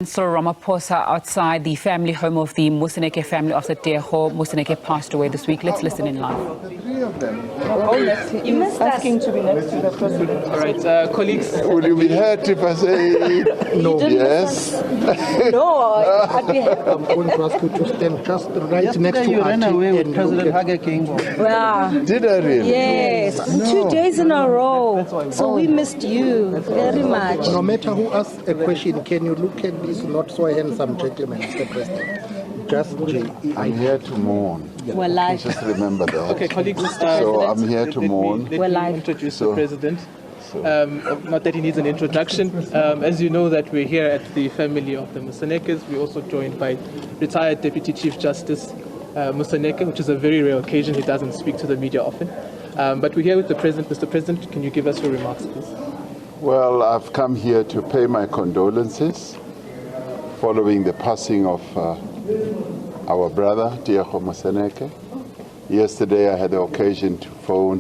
Cyril Ramaphosa outside the family home of the Moseneke family after Tiego Moseneke passed away this week. Let's listen in live. You must asking to be next to the president. All right, colleagues. Will you be hurt if I say no? Yes. No, I'd be happy. I'm going to ask you to stand just right next to you ran away with and President Hage King. Wow. Did I really? Yes, 2 days in a row. So we missed you very much. No matter who asks a question, can you look at this not so handsome gentleman, Mr. President? Just I'm here to mourn. We're live. Just remember that. Okay, colleagues. So I'm here to mourn. Let me introduce the president. Not that he needs an introduction. As you know that we're here at the family of the Mosenekes. We're also joined by retired Deputy Chief Justice Moseneke, which is a very rare occasion. He doesn't speak to the media often. But we're here with the president. Mr. President, can you give us your remarks, please? Well, I've come here to pay my condolences following the passing of our brother, Tiego Moseneke. Yesterday I had the occasion to phone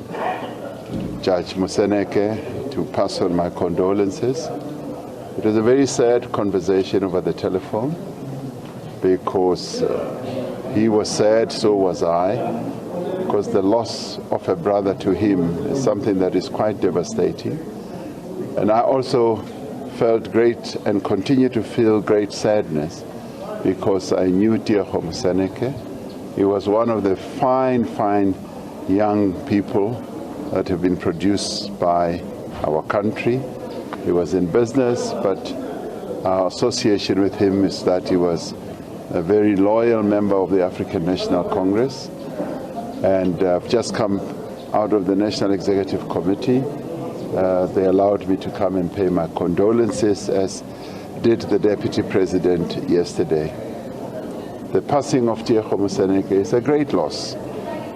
Judge Moseneke to pass on my condolences. It was a very sad conversation over the telephone because he was sad, so was I, because the loss of a brother to him is something that is quite devastating. And I also felt great and continue to feel great sadness because I knew Tiego Moseneke. He was one of the fine young people that have been produced by our country. He was in business, but our association with him is that he was a very loyal member of the African National Congress. And I've just come out of the National Executive Committee. They allowed me to come and pay my condolences, as did the Deputy President yesterday. The passing of Tiego Moseneke is a great loss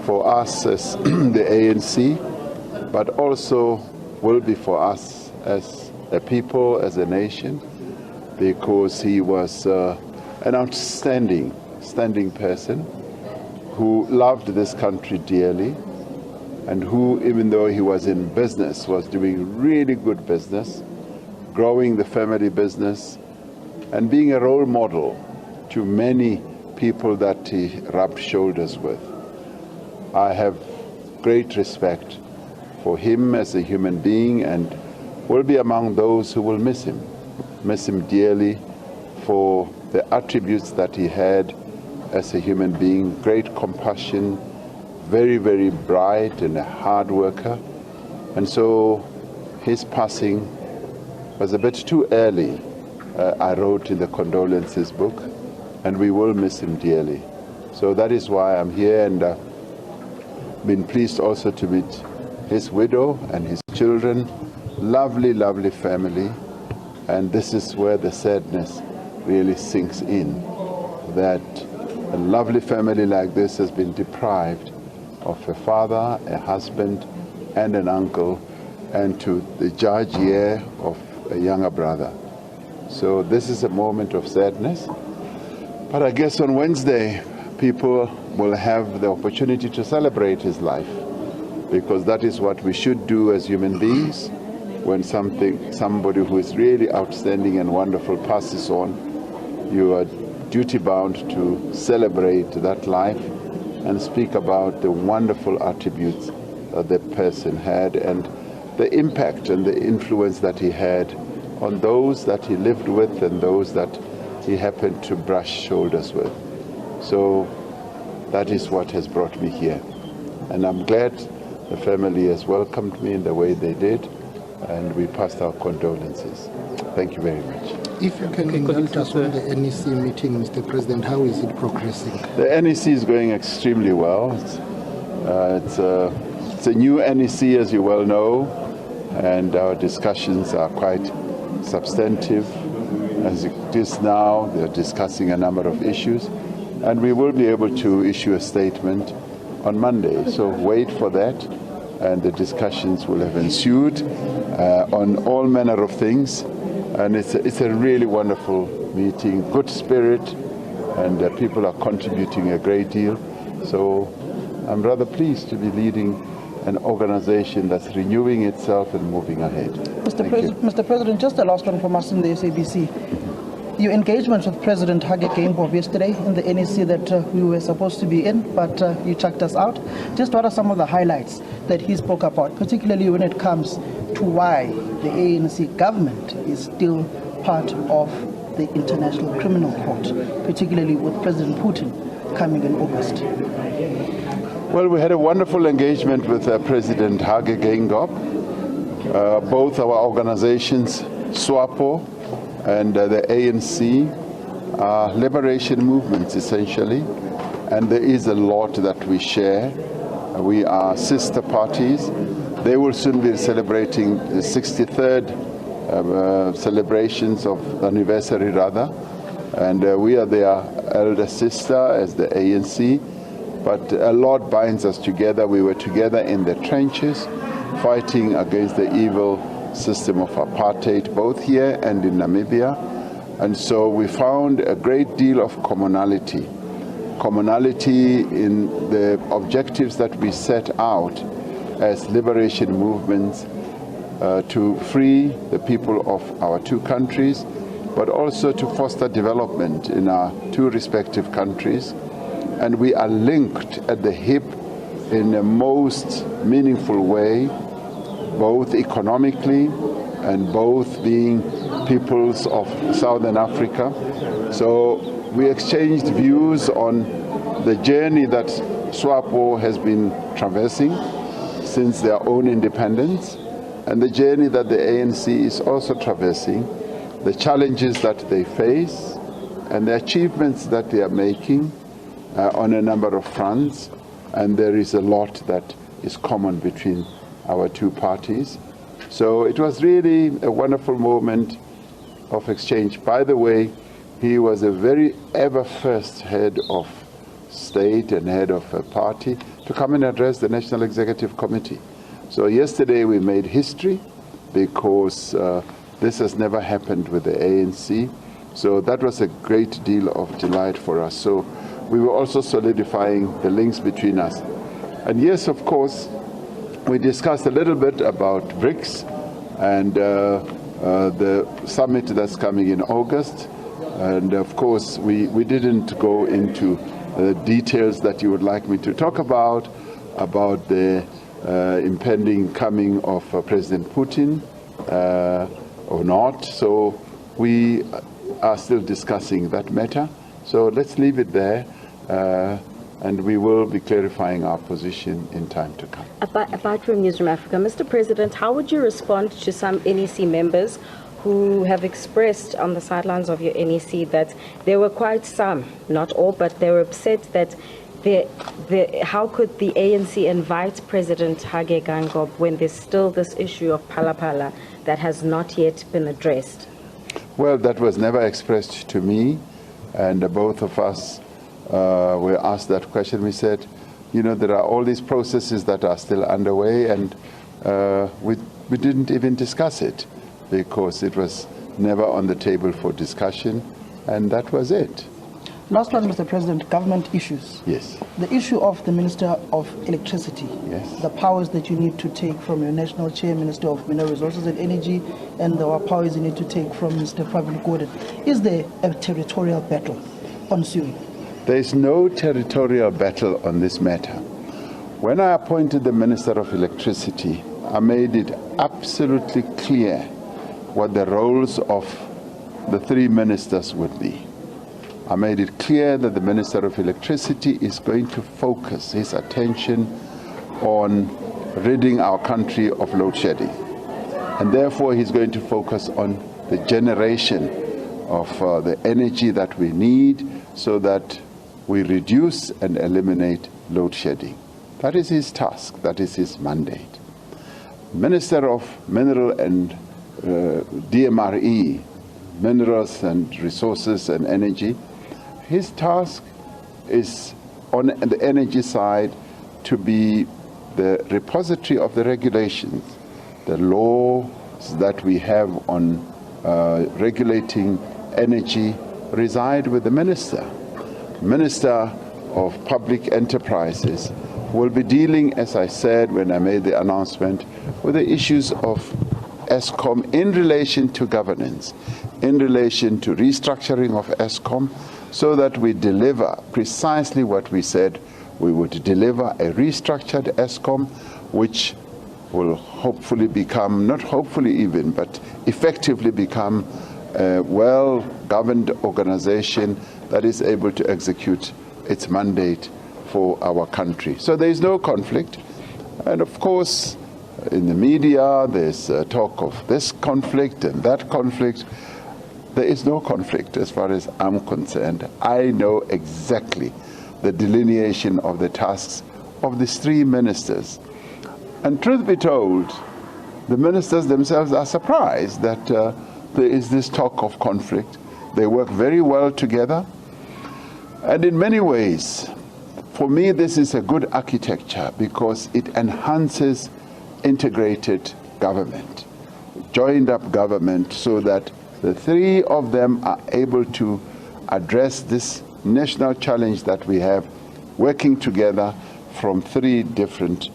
for us as the ANC, but also will be for us as a people, as a nation, because he was an outstanding person who loved this country dearly, and who, even though he was in business, was doing really good business, growing the family business, and being a role model to many people that he rubbed shoulders with. I have great respect for him as a human being, and will be among those who will miss him dearly for the attributes that he had as a human being: great compassion, very bright and a hard worker. And so his passing was a bit too early, I wrote in the condolences book, and we will miss him dearly. So that is why I'm here, and been pleased also to meet his widow and his children. Lovely family. And this is where the sadness really sinks in, that a lovely family like this has been deprived of a father, a husband, and an uncle, and to the judge here of a younger brother. So this is a moment of sadness. But I guess on Wednesday, people will have the opportunity to celebrate his life, because that is what we should do as human beings. When somebody who is really outstanding and wonderful passes on, you are duty-bound to celebrate that life and speak about the wonderful attributes that the person had, and the impact and the influence that he had on those that he lived with and those that he happened to brush shoulders with. So that is what has brought me here. And I'm glad the family has welcomed me in the way they did, and we passed our condolences. Thank you very much. If you can consult us on the NEC meeting, Mr. President, how is it progressing? The NEC is going extremely well. It's a new NEC, as you well know, and our discussions are quite substantive. As it is now, they're discussing a number of issues, and we will be able to issue a statement on Monday. So wait for that, and the discussions will have ensued on all manner of things. And it's a really wonderful meeting, good spirit, and people are contributing a great deal. So I'm rather pleased to be leading an organization that's renewing itself and moving ahead. Mr. President, just the last one from us in the SABC. your engagement with President Hage Geingob yesterday in the NEC that we were supposed to be in, but you chucked us out. Just what are some of the highlights that he spoke about, particularly when it comes to why the ANC government is still part of the International Criminal Court, particularly with President Putin coming in August? Well, we had a wonderful engagement with President Hage Geingob. Both our organizations, SWAPO and the ANC, are liberation movements essentially, and there is a lot that we share. We are sister parties. They will soon be celebrating the 63rd celebrations of anniversary rather, and we are their elder sister as the ANC, but a lot binds us together. We were together in the trenches fighting against the evil system of apartheid, both here and in Namibia, and so we found a great deal of commonality in the objectives that we set out as liberation movements to free the people of our two countries, but also to foster development in our two respective countries. And we are linked at the hip in the most meaningful way, both economically and both being peoples of Southern Africa. So we exchanged views on the journey that SWAPO has been traversing since their own independence, and the journey that the ANC is also traversing, the challenges that they face, and the achievements that they are making on a number of fronts. And there is a lot that is common between our two parties. So it was really a wonderful moment of exchange. By the way, he was a very ever first head of state and head of a party to come and address the National Executive Committee. So yesterday we made history because this has never happened with the ANC. So that was a great deal of delight for us. So we were also solidifying the links between us. And yes, of course, we discussed a little bit about BRICS and the summit that's coming in August. And of course, we didn't go into the details that you would like me to talk about the impending coming of President Putin or not. So we are still discussing that matter. So let's leave it there. And we will be clarifying our position in time to come. About from Newsroom Africa, Mr. President, how would you respond to some NEC members who have expressed on the sidelines of your NEC that there were quite some, not all, but they were upset that how could the ANC invite President Hage Geingob when there's still this issue of Phala that has not yet been addressed? Well, that was never expressed to me, and both of us were asked that question. We said, you know, there are all these processes that are still underway, and we didn't even discuss it because it was never on the table for discussion, and that was it. Last one, Mr. President, government issues. Yes. The issue of the Minister of Electricity. Yes. The powers that you need to take from your National Chair, Minister of Mineral Resources and Energy, and the powers you need to take from Mr. Pravin Gordhan. Is there a territorial battle ensuing? There is no territorial battle on this matter. When I appointed the Minister of Electricity, I made it absolutely clear what the roles of the three ministers would be. I made it clear that the Minister of Electricity is going to focus his attention on ridding our country of load shedding. And therefore, he's going to focus on the generation of the energy that we need so that we reduce and eliminate load shedding. That is his task. That is his mandate. Minister of Mineral and DMRE, Minerals and Resources and Energy, his task is on the energy side to be the repository of the regulations, the laws that we have on regulating energy reside with the minister. Minister of Public Enterprises will be dealing, as I said when I made the announcement, with the issues of ESCOM in relation to governance, in relation to restructuring of ESCOM so that we deliver precisely what we said we would deliver, a restructured ESCOM which will hopefully become, not hopefully even, but effectively become a well-governed organization that is able to execute its mandate for our country. So there is no conflict. And of course, in the media, there's talk of this conflict and that conflict. There is no conflict as far as I'm concerned. I know exactly the delineation of the tasks of these three ministers. And truth be told, the ministers themselves are surprised that there is this talk of conflict. They work very well together. And in many ways, for me, this is a good architecture because it enhances integrated government, joined up government, so that the three of them are able to address this national challenge that we have, working together from three different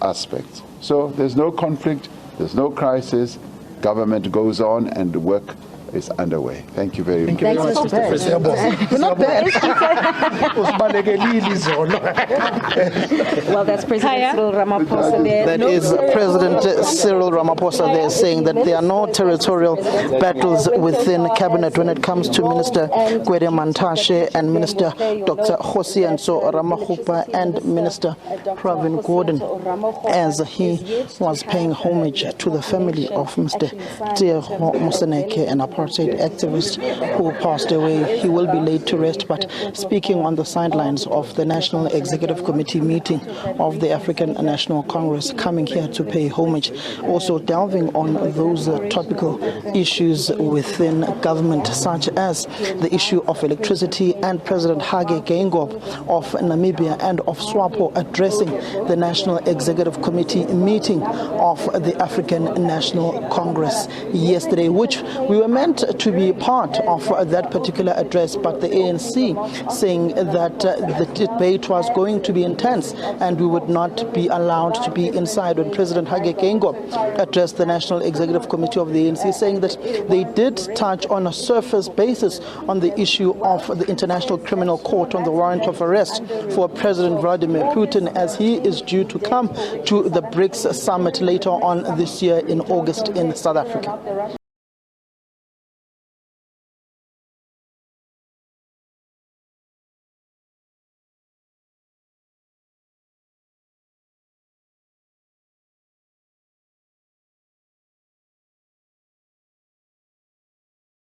aspects. So there's no conflict, there's no crisis, government goes on and the work is underway. Thank you very much. Thank you very much, Mr. President. You're not bad. Well, that's President Cyril Ramaphosa there. That is President Cyril Ramaphosa there saying that there are no territorial battles within cabinet when it comes to Minister Gwede Mantashe and Minister Dr. Hosianso Ramahupa and Minister Pravin Gordhan, as he was paying homage to the family of Mr. Tiego Moseneke, an apartheid activist who passed away. He will be laid to rest, but speaking on the sidelines of the National Executive Committee meeting of the African National Congress, coming here to pay homage, also delving on those topical issues within government, such as the issue of electricity, and President Hage Geingob of Namibia and of SWAPO addressing the National Executive Committee meeting of the African National Congress yesterday, which we were meant to be part of that particular address, but the ANC saying that the debate was going to be intense and we would not be allowed to be inside. When President Hage Geingob addressed the National Executive Committee of the ANC, saying that they did touch on a surface basis on the issue of the International Criminal Court on the warrant of arrest for President Vladimir Putin, as he is due to come to the BRICS summit later on this year in August in South Africa.